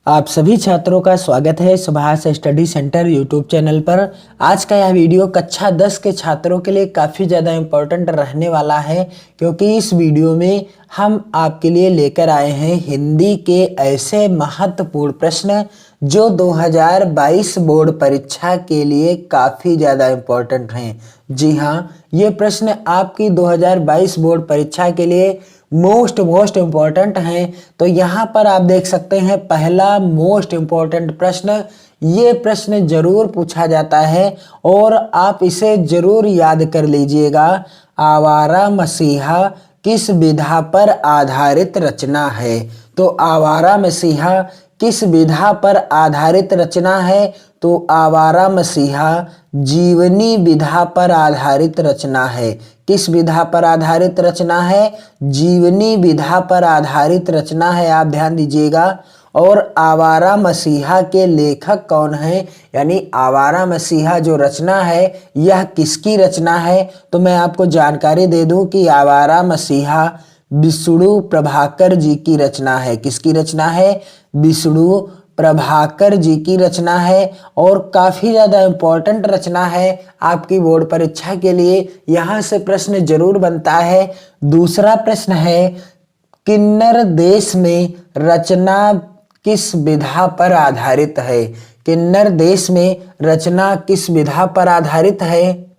आप सभी छात्रों का स्वागत है Subhash study centre YouTube channel पर। आज का यह वीडियो कक्षा 10 के छात्रों के लिए काफ़ी ज़्यादा इम्पोर्टेंट रहने वाला है, क्योंकि इस वीडियो में हम आपके लिए लेकर आए हैं हिंदी के ऐसे महत्वपूर्ण प्रश्न जो 2022 बोर्ड परीक्षा के लिए काफ़ी ज़्यादा इम्पोर्टेंट हैं। जी हाँ, ये प्रश्न आपकी 2022 बोर्ड परीक्षा के लिए मोस्ट इम्पॉर्टेंट हैं। तो यहाँ पर आप देख सकते हैं पहला मोस्ट इम्पॉर्टेंट प्रश्न, ये प्रश्न जरूर पूछा जाता है और आप इसे जरूर याद कर लीजिएगा। आवारा मसीहा किस विधा पर आधारित रचना है? तो आवारा मसीहा किस विधा पर आधारित रचना है? तो आवारा मसीहा जीवनी विधा पर आधारित रचना है। किस विधा पर आधारित रचना है? जीवनी विधा पर आधारित रचना है, आप ध्यान दीजिएगा। और आवारा मसीहा के लेखक कौन है? यानी आवारा मसीहा जो रचना है यह किसकी रचना है? तो मैं आपको जानकारी दे दूं कि आवारा मसीहा विष्णु प्रभाकर जी की रचना है। किसकी रचना है? विष्णु प्रभाकर जी की रचना है और काफ़ी ज़्यादा इम्पोर्टेंट रचना है आपकी बोर्ड परीक्षा के लिए। यहाँ से प्रश्न जरूर बनता है। दूसरा प्रश्न है, किन्नर देश में रचना किस विधा पर आधारित है? किन्नर देश में रचना किस विधा पर आधारित है?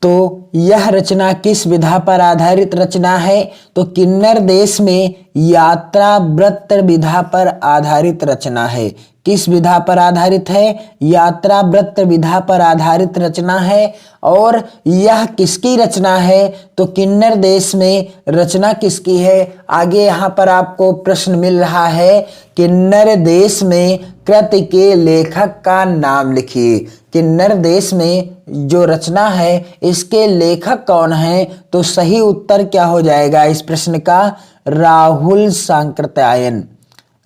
तो यह रचना किस विधा पर आधारित रचना है? तो किन्नर देश में यात्रा वृत्त विधा पर आधारित रचना है। किस विधा पर आधारित है? यात्रा वृत्त विधा पर आधारित रचना है। और यह किसकी रचना है? तो किन्नर देश में रचना किसकी है? आगे यहाँ पर आपको प्रश्न मिल रहा है, किन्नर देश में कृति के लेखक का नाम लिखिए। किन्नर देश में जो रचना है इसके लेखक कौन है? तो सही उत्तर क्या हो जाएगा इस प्रश्न का? राहुल सांकृत्यायन।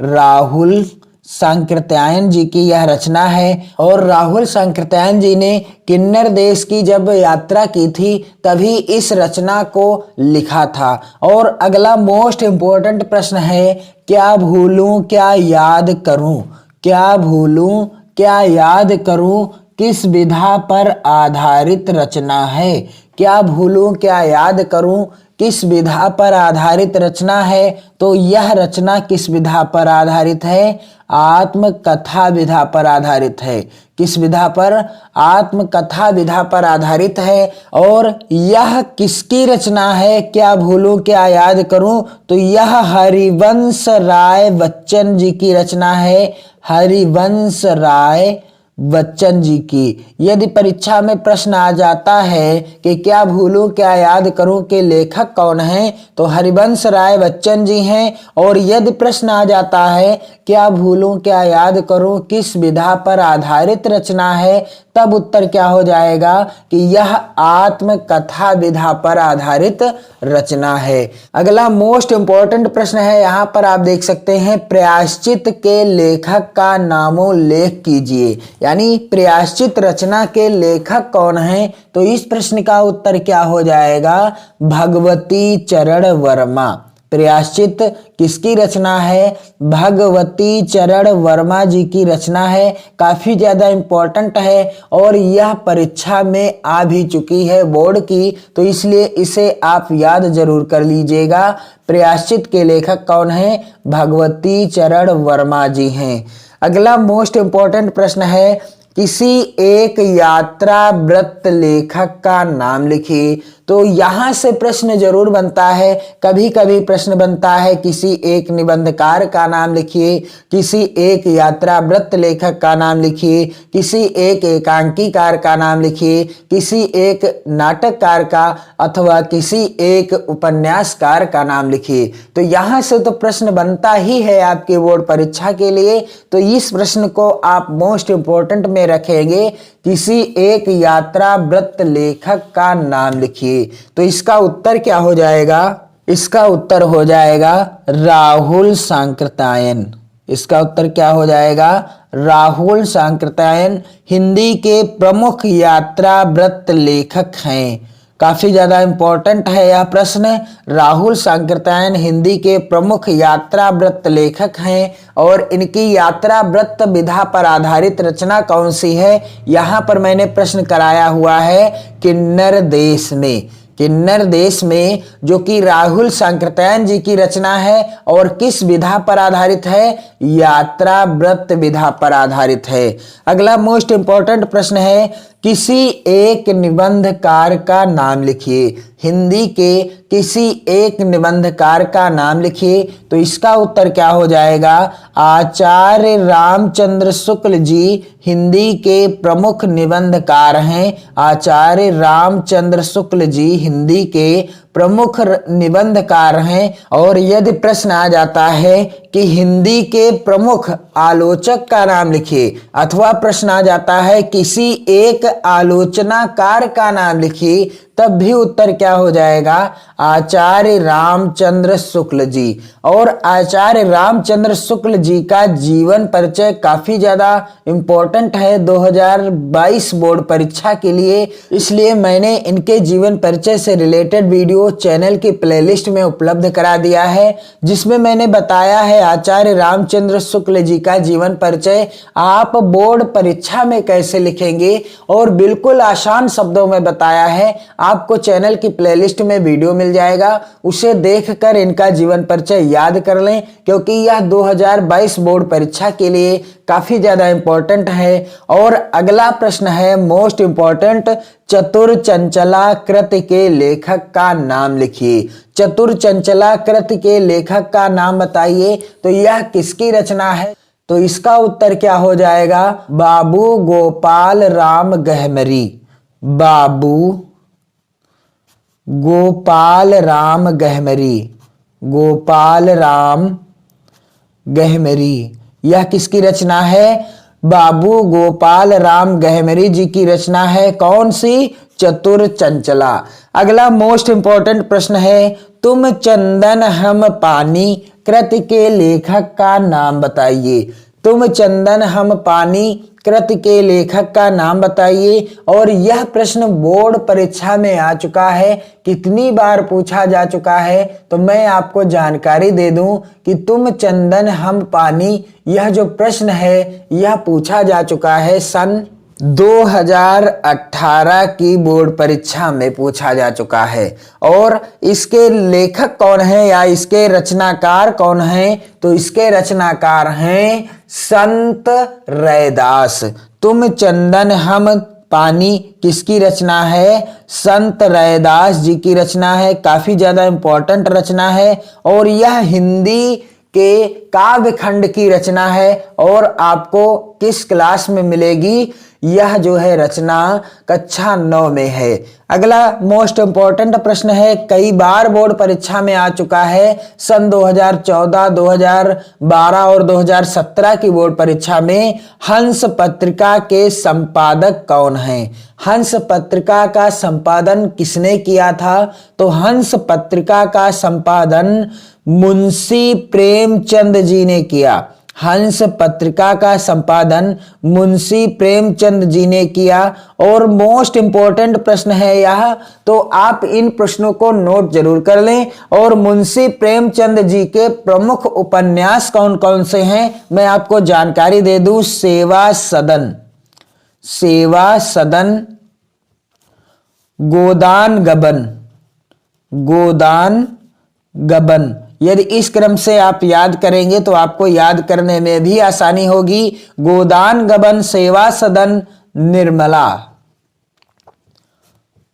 राहुल सांकृत्यायन जी की यह रचना है। और राहुल सांकृत्यायन जी ने किन्नर देश की जब यात्रा की थी तभी इस रचना को लिखा था। और अगला मोस्ट इम्पोर्टेंट प्रश्न है, क्या भूलूं क्या याद करूं? क्या भूलूं क्या याद करूं किस विधा पर आधारित रचना है? क्या भूलूं क्या याद करूं किस विधा पर आधारित रचना है? तो यह रचना किस विधा पर आधारित है? आत्मकथा विधा पर आधारित है। किस विधा पर? आत्मकथा विधा पर आधारित है। और यह किसकी रचना है? क्या भूलूं क्या याद करूं? तो यह हरिवंश राय बच्चन जी की रचना है। हरिवंश राय बच्चन जी की। यदि परीक्षा में प्रश्न आ जाता है कि क्या भूलूं क्या याद करूं के लेखक कौन है? तो हरिवंश राय बच्चन जी हैं। और यदि प्रश्न आ जाता है क्या भूलूं क्या याद करूं किस विधा पर आधारित रचना है, तब उत्तर क्या हो जाएगा कि यह आत्मकथा विधा पर आधारित रचना है। अगला मोस्ट इंपॉर्टेंट प्रश्न है, यहाँ पर आप देख सकते हैं, प्रायश्चित के लेखक का नामोल्लेख कीजिए। यानी प्रायश्चित रचना के लेखक कौन है? तो इस प्रश्न का उत्तर क्या हो जाएगा? भगवती चरण वर्मा। प्रायश्चित किसकी रचना है? भगवती चरण वर्मा जी की रचना है। काफी ज्यादा इंपॉर्टेंट है और यह परीक्षा में आ भी चुकी है बोर्ड की, तो इसलिए इसे आप याद जरूर कर लीजिएगा। प्रायश्चित के लेखक कौन है? भगवती चरण वर्मा जी हैं। अगला मोस्ट इंपॉर्टेंट प्रश्न है, किसी एक यात्रा वृत्त लेखक का नाम लिखिए। तो यहाँ से प्रश्न जरूर बनता है। कभी कभी प्रश्न बनता है किसी एक निबंधकार का नाम लिखिए, किसी एक यात्रा वृत्त लेखक का नाम लिखिए, किसी एक एकांकीकार का नाम लिखिए, किसी एक नाटककार का अथवा किसी एक उपन्यासकार का नाम लिखिए। तो यहाँ से तो प्रश्न बनता ही है आपके बोर्ड परीक्षा के लिए। तो इस प्रश्न को आप मोस्ट इंपोर्टेंट में रखेंगे, किसी एक यात्रा वृत्त लेखक का नाम लिखिए। तो इसका उत्तर क्या हो जाएगा? इसका उत्तर हो जाएगा राहुल सांकृत्यायन। इसका उत्तर क्या हो जाएगा? राहुल सांकृत्यायन हिंदी के प्रमुख यात्रा वृत्त लेखक हैं। काफी ज्यादा इंपॉर्टेंट है यह प्रश्न। राहुल सांकृत्यायन हिंदी के प्रमुख यात्रा वृत्त लेखक हैं और इनकी यात्रा वृत्त विधा पर आधारित रचना कौन सी है, यहाँ पर मैंने प्रश्न कराया हुआ है किन्नर देश में। किन्नर देश में जो कि राहुल सांकृत्यायन जी की रचना है और किस विधा पर आधारित है, यात्रा वृत्त विधा पर आधारित है। अगला मोस्ट इंपॉर्टेंट प्रश्न है किसी एक निबंधकार का नाम लिखिए। हिंदी के किसी एक निबंधकार का नाम लिखिए। तो इसका उत्तर क्या हो जाएगा, आचार्य रामचंद्र शुक्ल जी हिंदी के प्रमुख निबंधकार हैं। आचार्य रामचंद्र शुक्ल जी हिंदी के प्रमुख निबंधकार हैं। और यदि प्रश्न आ जाता है कि हिंदी के प्रमुख आलोचक का नाम लिखिए अथवा प्रश्न आ जाता है किसी एक आलोचनाकार का नाम लिखिए, तब भी उत्तर क्या हो जाएगा, आचार्य रामचंद्र शुक्ल जी। और आचार्य रामचंद्र शुक्ल जी का जीवन परिचय काफी ज्यादा इंपॉर्टेंट है 2022 बोर्ड परीक्षा के लिए, इसलिए मैंने इनके जीवन परिचय से रिलेटेड वीडियो चैनल की प्लेलिस्ट में उपलब्ध करा दिया है, जिसमें मैंने बताया है आचार्य रामचंद्र शुक्ल जी का जीवन परिचय आप बोर्ड परीक्षा में कैसे लिखेंगे, और बिल्कुल आसान शब्दों में बताया है। आपको चैनल की प्लेलिस्ट में वीडियो मिल जाएगा, उसे देखकर इनका जीवन परिचय याद कर लें, क्योंकि यह 2022 बोर्ड परीक्षा के लिए काफी ज्यादा इंपॉर्टेंट है। और अगला प्रश्न है मोस्ट इंपॉर्टेंट, चतुर चंचला कृति के लेखक का नाम लिखिए। चतुर चंचला कृति के लेखक का नाम बताइए। तो यह किसकी रचना है, तो इसका उत्तर क्या हो जाएगा, बाबू गोपाल राम गहमरी। बाबू गोपाल राम गहमरी। गोपाल राम गहमरी यह किसकी रचना है, बाबू गोपाल राम गहमरी जी की रचना है। कौन सी, चतुर चंचला। अगला मोस्ट इंपॉर्टेंट प्रश्न है, तुम चंदन हम पानी कृति के लेखक का नाम बताइए। तुम चंदन हम पानी कृति के लेखक का नाम बताइए। और यह प्रश्न बोर्ड परीक्षा में आ चुका है, कितनी बार पूछा जा चुका है, तो मैं आपको जानकारी दे दूं कि तुम चंदन हम पानी, यह जो प्रश्न है यह पूछा जा चुका है सन 2018 की बोर्ड परीक्षा में पूछा जा चुका है। और इसके लेखक कौन है या इसके रचनाकार कौन है, तो इसके रचनाकार हैं संत रैदास। तुम चंदन हम पानी किसकी रचना है, संत रैदास जी की रचना है। काफी ज्यादा इंपॉर्टेंट रचना है और यह हिंदी के काव्य खंड की रचना है। और आपको किस क्लास में मिलेगी, यह जो है रचना कक्षा 9 में है। अगला मोस्ट इंपॉर्टेंट प्रश्न है, कई बार बोर्ड परीक्षा में आ चुका है, सन 2014, 2012 और 2017 की बोर्ड परीक्षा में हंस पत्रिका के संपादक कौन हैं। हंस पत्रिका का संपादन किसने किया था, तो हंस पत्रिका का संपादन मुंशी प्रेमचंद जी ने किया। हंस पत्रिका का संपादन मुंशी प्रेमचंद जी ने किया। और मोस्ट इंपॉर्टेंट प्रश्न है यह, तो आप इन प्रश्नों को नोट जरूर कर लें। और मुंशी प्रेमचंद जी के प्रमुख उपन्यास कौन कौन से हैं, मैं आपको जानकारी दे दूं, सेवा सदन, सेवा सदन, गोदान गबन, गोदान गबन। यदि इस क्रम से आप याद करेंगे तो आपको याद करने में भी आसानी होगी। गोदान गबन, सेवा सदन, निर्मला।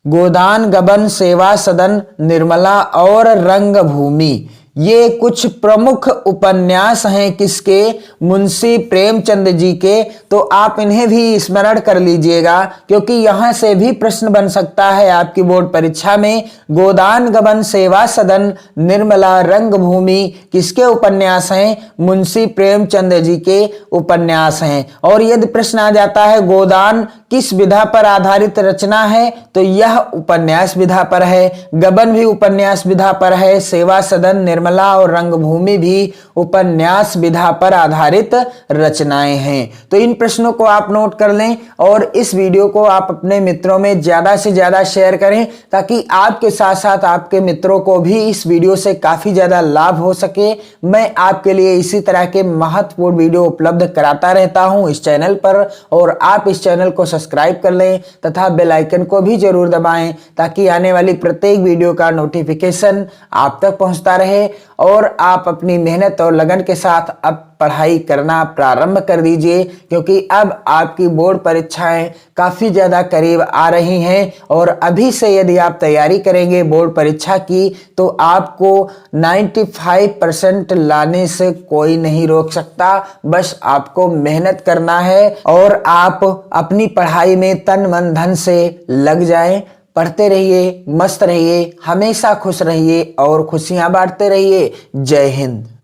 गोदान गबन, सेवा सदन, निर्मला और रंगभूमि, ये कुछ प्रमुख उपन्यास हैं किसके, मुंशी प्रेमचंद जी के। तो आप इन्हें भी स्मरण कर लीजिएगा, क्योंकि यहां से भी प्रश्न बन सकता है आपकी बोर्ड परीक्षा में। गोदान गबन, सेवा सदन, निर्मला, रंगभूमि किसके उपन्यास हैं, मुंशी प्रेमचंद जी के उपन्यास हैं। और यदि प्रश्न आ जाता है गोदान किस विधा पर आधारित रचना है, तो यह उपन्यास विधा पर है। गबन भी उपन्यास विधा पर है। सेवा सदन, निर्मला और रंगभूमि भी उपन्यास विधा पर आधारित रचनाएं हैं। तो इन प्रश्नों को आप नोट कर लें और इस वीडियो को आप अपने मित्रों में ज्यादा से ज्यादा शेयर करें ताकि आपके साथ साथ आपके मित्रों को भी इस वीडियो से काफी ज्यादा लाभ हो सके। मैं आपके लिए इसी तरह के महत्वपूर्ण वीडियो उपलब्ध कराता रहता हूं इस चैनल पर, और आप इस चैनल को सब्सक्राइब कर लें तथा बेल आइकन को भी जरूर दबाएं ताकि आने वाली प्रत्येक वीडियो का नोटिफिकेशन आप तक पहुंचता रहे और आप अपनी मेहनत और लगन के साथ अब पढ़ाई करना प्रारंभ कर दीजिए, क्योंकि अब आपकी बोर्ड परीक्षाएं काफी ज्यादा करीब आ रही हैं और अभी से यदि आप तैयारी करेंगे बोर्ड परीक्षा की तो आपको 95% लाने से कोई नहीं रोक सकता। बस आपको मेहनत करना है और आप अपनी पढ़ाई में तन मन धन से लग जाएं। पढ़ते रहिए, मस्त रहिए, हमेशा खुश रहिए और खुशियां बांटते रहिए। जय हिंद।